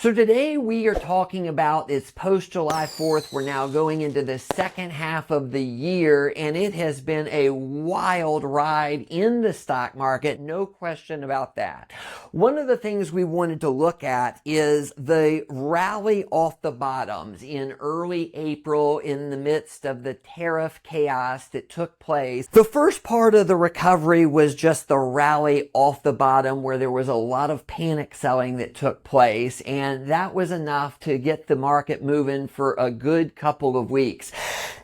So today we are talking about, it's post July 4th. We're now going into the second half of the year, and it has been a wild ride in the stock market. No question about that. One of the things we wanted to look at is the rally off the bottoms in early April in the midst of the tariff chaos that took place. The first part of the recovery was just the rally off the bottom where there was a lot of panic selling that took place, and that was enough to get the market moving for a good couple of weeks.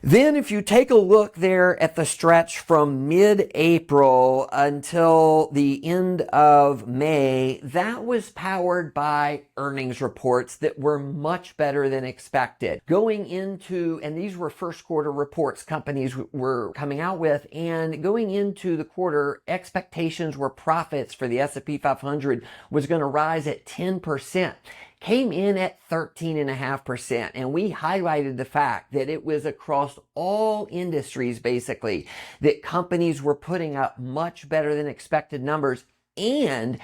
Then if you take a look there at the stretch from mid-April until the end of May, that was powered by earnings reports that were much better than expected. Going into, and these were first quarter reports companies were coming out with, and going into the quarter, expectations were profits for the S&P 500 was going to rise at 10%. Came in at 13.5%, and we highlighted the fact that it was across all industries basically that companies were putting up much better than expected numbers, and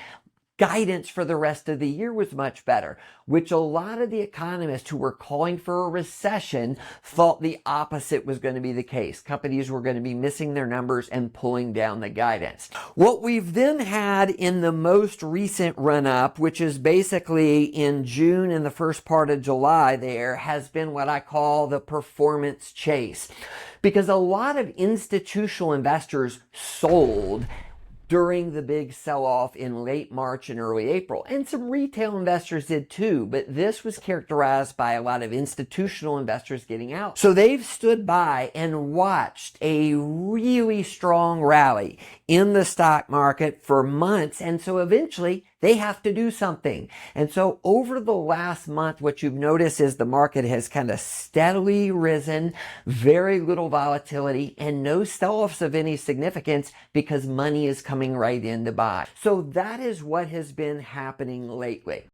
guidance for the rest of the year was much better, which a lot of the economists who were calling for a recession thought the opposite was going to be the case. Companies were going to be missing their numbers and pulling down the guidance. What we've then had in the most recent run-up, which is basically in June and the first part of July there, has been what I call the performance chase. Because a lot of institutional investors sold during the big sell-off in late March and early April. And some retail investors did too, but this was characterized by a lot of institutional investors getting out. So they've stood by and watched a really strong rally in the stock market for months, and so eventually they have to do something. And so over the last month, what you've noticed is the market has kind of steadily risen, very little volatility, and no sell-offs of any significance because money is coming right in to buy. So that is what has been happening lately.